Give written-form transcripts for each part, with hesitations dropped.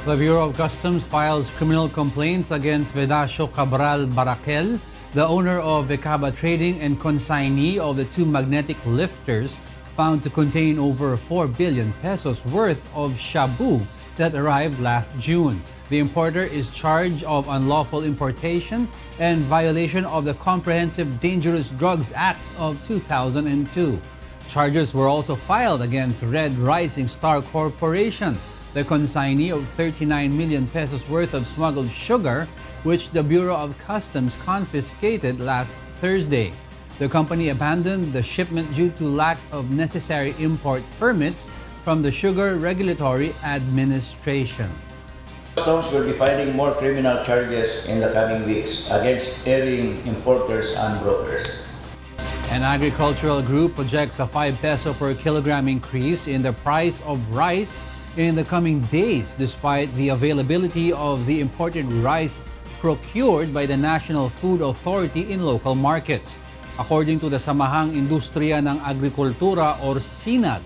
The Bureau of Customs files criminal complaints against Venancio Cabral Baraquel, the owner of Vicaba Trading and consignee of the two magnetic lifters found to contain over 4 billion pesos worth of shabu that arrived last June. The importer is charged of unlawful importation and violation of the Comprehensive Dangerous Drugs Act of 2002. Charges were also filed against Red Rising Star Corporation, the consignee of 39 million pesos worth of smuggled sugar, which the Bureau of Customs confiscated last Thursday. The company abandoned the shipment due to lack of necessary import permits from the Sugar Regulatory Administration. Customs will be filing more criminal charges in the coming weeks against erring importers and brokers. An agricultural group projects a 5 peso per kilogram increase in the price of rice in the coming days, despite the availability of the imported rice procured by the National Food Authority in local markets. According to the Samahang Industriya ng Agrikultura or SINAG,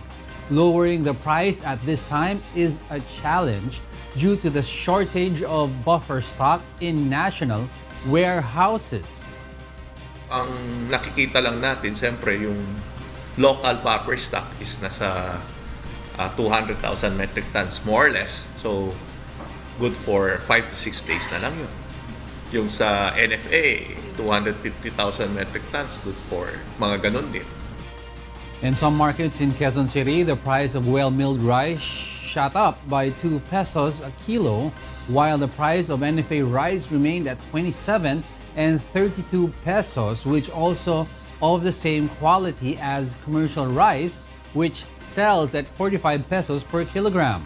lowering the price at this time is a challenge due to the shortage of buffer stock in national warehouses. Ang nakikita lang natin, siyempre, yung local buffer stock is nasa 200,000 metric tons, more or less. So, good for 5 to 6 days na lang yun. Yung sa NFA, 250,000 metric tons, good for mga ganun din. In some markets in Quezon City, the price of well-milled rice shot up by 2 pesos a kilo, while the price of NFA rice remained at 27 and 32 pesos, which also of the same quality as commercial rice, which sells at 45 pesos per kilogram.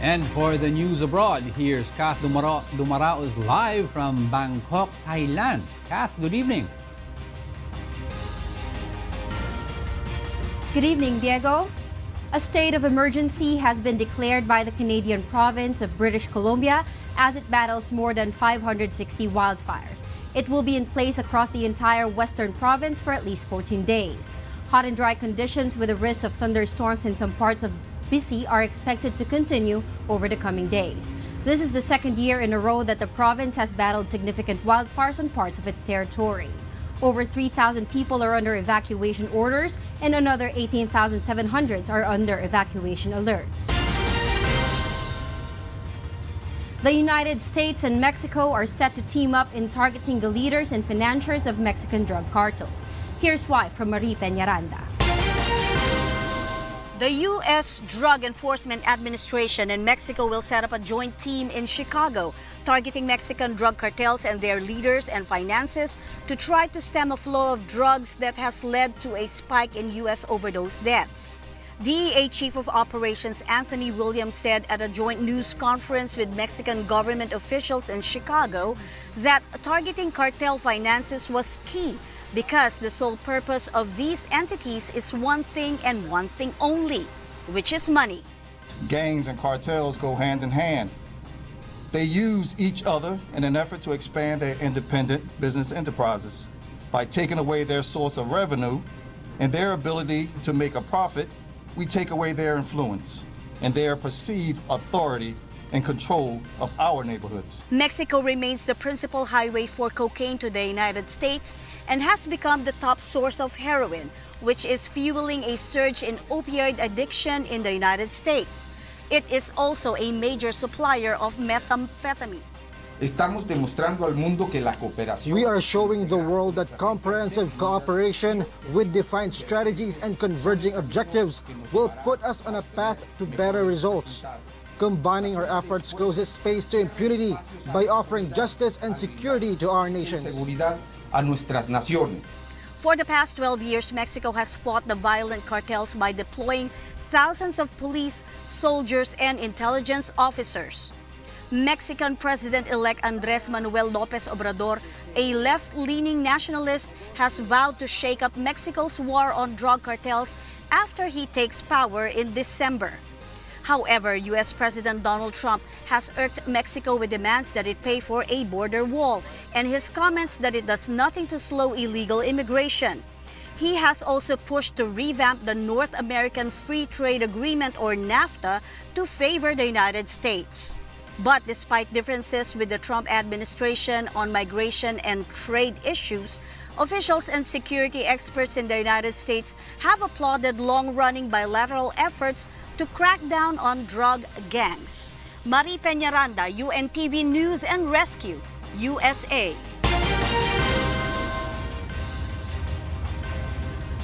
And for the news abroad, here's Kath Dumaraos live from Bangkok, Thailand. Kath, good evening. Good evening, Diego. A state of emergency has been declared by the Canadian province of British Columbia as it battles more than 560 wildfires. It will be in place across the entire western province for at least 14 days. Hot and dry conditions with a risk of thunderstorms in some parts of BC are expected to continue over the coming days. This is the second year in a row that the province has battled significant wildfires on parts of its territory. Over 3,000 people are under evacuation orders and another 18,700 are under evacuation alerts. The United States and Mexico are set to team up in targeting the leaders and financiers of Mexican drug cartels. Here's why from Marie Peñaranda. The U.S. Drug Enforcement Administration and Mexico will set up a joint team in Chicago, targeting Mexican drug cartels and their leaders and finances to try to stem a flow of drugs that has led to a spike in U.S. overdose deaths. DEA Chief of Operations Anthony Williams said at a joint news conference with Mexican government officials in Chicago that targeting cartel finances was key because the sole purpose of these entities is one thing and one thing only, which is money. Gangs and cartels go hand in hand. They use each other in an effort to expand their independent business enterprises. By taking away their source of revenue and their ability to make a profit, we take away their influence and their perceived authority and control of our neighborhoods. Mexico remains the principal highway for cocaine to the United States and has become the top source of heroin, which is fueling a surge in opioid addiction in the United States. It is also a major supplier of methamphetamine. Estamos demostrando al mundo que la cooperación. We are showing the world that comprehensive cooperation with defined strategies and converging objectives will put us on a path to better results. Combining our efforts closes space to impunity by offering justice and security to our nations. Seguridad a nuestras naciones. For the past 12 years, Mexico has fought the violent cartels by deploying thousands of police, soldiers, and intelligence officers. Mexican President-elect Andrés Manuel López Obrador, a left-leaning nationalist, has vowed to shake up Mexico's war on drug cartels after he takes power in December. However, U.S. President Donald Trump has irked Mexico with demands that it pay for a border wall and his comments that it does nothing to slow illegal immigration. He has also pushed to revamp the North American Free Trade Agreement or NAFTA to favor the United States. But despite differences with the Trump administration on migration and trade issues, officials and security experts in the United States have applauded long-running bilateral efforts to crack down on drug gangs. Marie Peñaranda, UNTV News and Rescue, USA.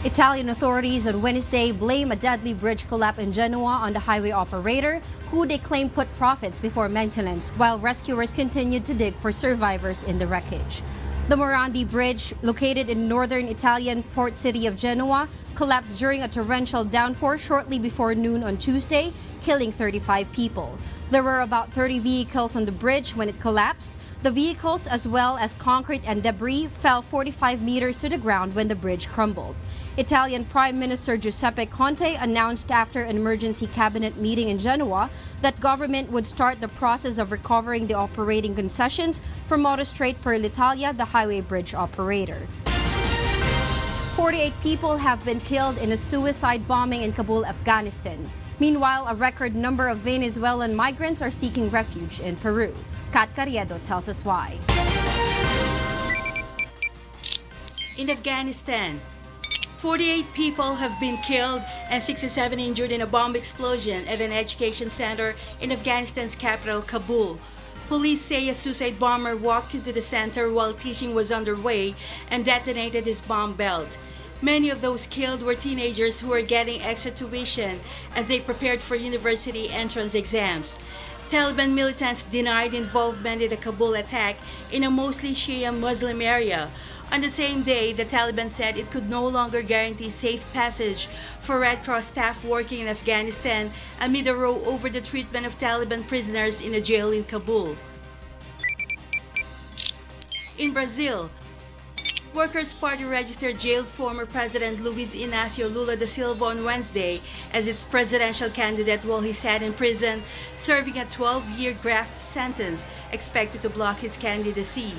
Italian authorities on Wednesday blame a deadly bridge collapse in Genoa on the highway operator, who they claim put profits before maintenance, while rescuers continued to dig for survivors in the wreckage. The Morandi Bridge, located in northern Italian port city of Genoa, collapsed during a torrential downpour shortly before noon on Tuesday, killing 35 people. There were about 30 vehicles on the bridge when it collapsed. The vehicles, as well as concrete and debris, fell 45 meters to the ground when the bridge crumbled. Italian Prime Minister Giuseppe Conte announced after an emergency cabinet meeting in Genoa that government would start the process of recovering the operating concessions from Autostrade per l'Italia, the highway bridge operator. 48 people have been killed in a suicide bombing in Kabul, Afghanistan. Meanwhile, a record number of Venezuelan migrants are seeking refuge in Peru. Kat Carriedo tells us why. In Afghanistan, 48 people have been killed and 67 injured in a bomb explosion at an education center in Afghanistan's capital, Kabul. Police say a suicide bomber walked into the center while teaching was underway and detonated his bomb belt. Many of those killed were teenagers who were getting extra tuition as they prepared for university entrance exams. Taliban militants denied involvement in the Kabul attack in a mostly Shia Muslim area. On the same day, the Taliban said it could no longer guarantee safe passage for Red Cross staff working in Afghanistan amid a row over the treatment of Taliban prisoners in a jail in Kabul. In Brazil, Workers' Party registered jailed former President Luiz Inácio Lula da Silva on Wednesday as its presidential candidate while he sat in prison, serving a 12-year graft sentence expected to block his candidacy.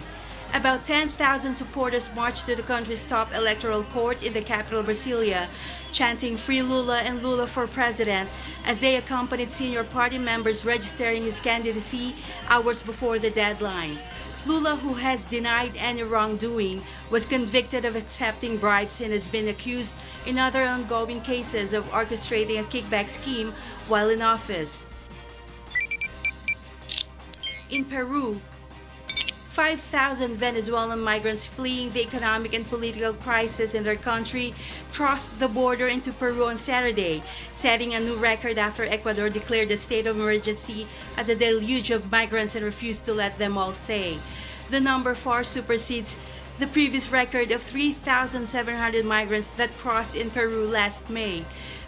About 10,000 supporters marched to the country's top electoral court in the capital Brasilia, chanting "Free Lula" and "Lula for President" as they accompanied senior party members registering his candidacy hours before the deadline. Lula, who has denied any wrongdoing, was convicted of accepting bribes and has been accused in other ongoing cases of orchestrating a kickback scheme while in office. In Peru, 5,000 Venezuelan migrants fleeing the economic and political crisis in their country crossed the border into Peru on Saturday, setting a new record after Ecuador declared a state of emergency at the deluge of migrants and refused to let them all stay. The number far supersedes the previous record of 3,700 migrants that crossed in Peru last May.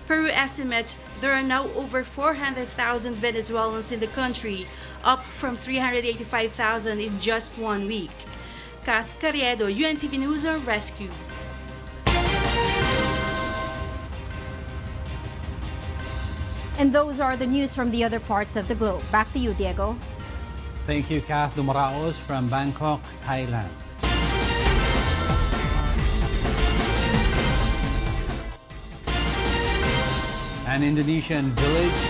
Peru estimates there are now over 400,000 Venezuelans in the country, up from 385,000 in just 1 week. Kat Carriedo, UNTV News and Rescue. And those are the news from the other parts of the globe. Back to you, Diego. Thank you, Kath Dumaraos from Bangkok, Thailand. An Indonesian village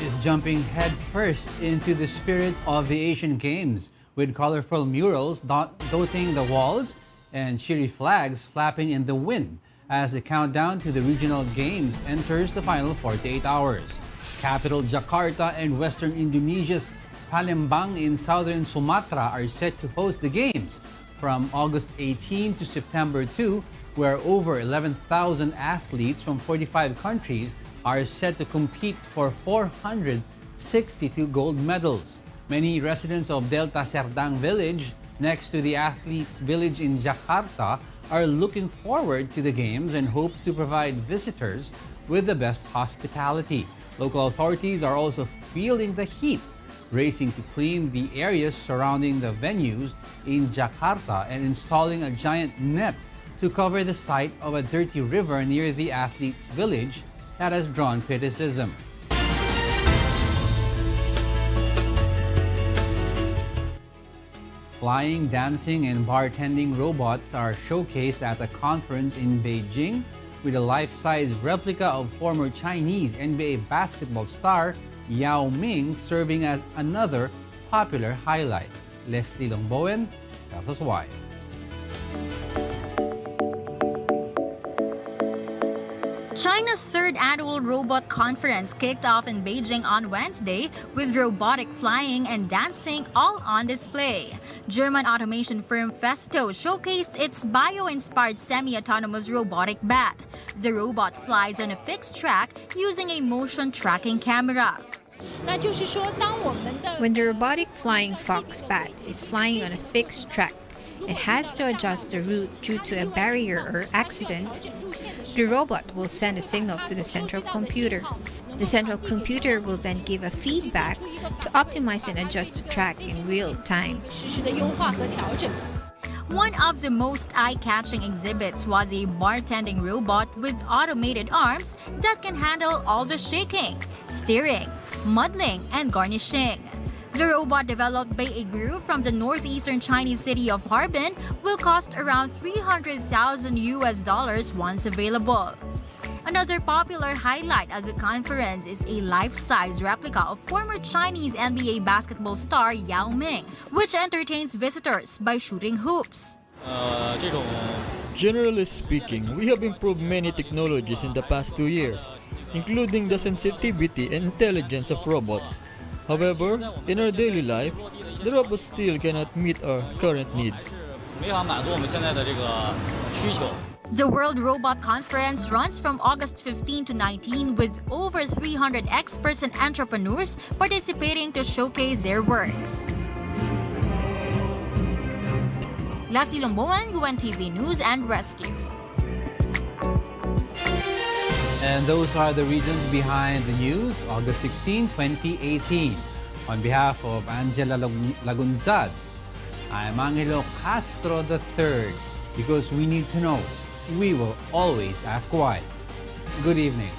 is jumping headfirst into the spirit of the Asian Games with colorful murals dotting the walls and cheery flags flapping in the wind as the countdown to the regional games enters the final 48 hours. Capital Jakarta and western Indonesia's Palembang in southern Sumatra are set to host the games from August 18 to September 2, where over 11,000 athletes from 45 countries are set to compete for 462 gold medals. Many residents of Delta Serdang village, next to the athletes' village in Jakarta, are looking forward to the games and hope to provide visitors with the best hospitality. Local authorities are also feeling the heat, racing to clean the areas surrounding the venues in Jakarta and installing a giant net to cover the site of a dirty river near the athletes' village that has drawn criticism. Flying, dancing, and bartending robots are showcased at a conference in Beijing, with a life-size replica of former Chinese NBA basketball star Yao Ming serving as another popular highlight. Leslie Longbowen tells us why. China's third annual robot conference kicked off in Beijing on Wednesday with robotic flying and dancing all on display. German automation firm Thio showcased its bio-inspired semi-autonomous robotic bat. The robot flies on a fixed track using a motion tracking camera. When the robotic flying fox bat is flying on a fixed track, it has to adjust the route due to a barrier or accident. The robot will send a signal to the central computer. The central computer will then give a feedback to optimize and adjust the track in real time. One of the most eye-catching exhibits was a bartending robot with automated arms that can handle all the shaking, stirring, muddling, and garnishing. The robot, developed by Agri from the northeastern Chinese city of Harbin, will cost around $300,000 once available. Another popular highlight at the conference is a life-size replica of former Chinese NBA basketball star Yao Ming, which entertains visitors by shooting hoops. Generally speaking, we have improved many technologies in the past 2 years, including the sensitivity and intelligence of robots. However, in our daily life, the robots still cannot meet our current needs. The World Robot Conference runs from August 15 to 19 with over 300 experts and entrepreneurs participating to showcase their works. Leslie Longbowen, UNTV News and Rescue. And those are the reasons behind the news, August 16, 2018. On behalf of Angelo Lagunzad, I'm Angelo Castro III. Because we need to know, we will always ask why. Good evening.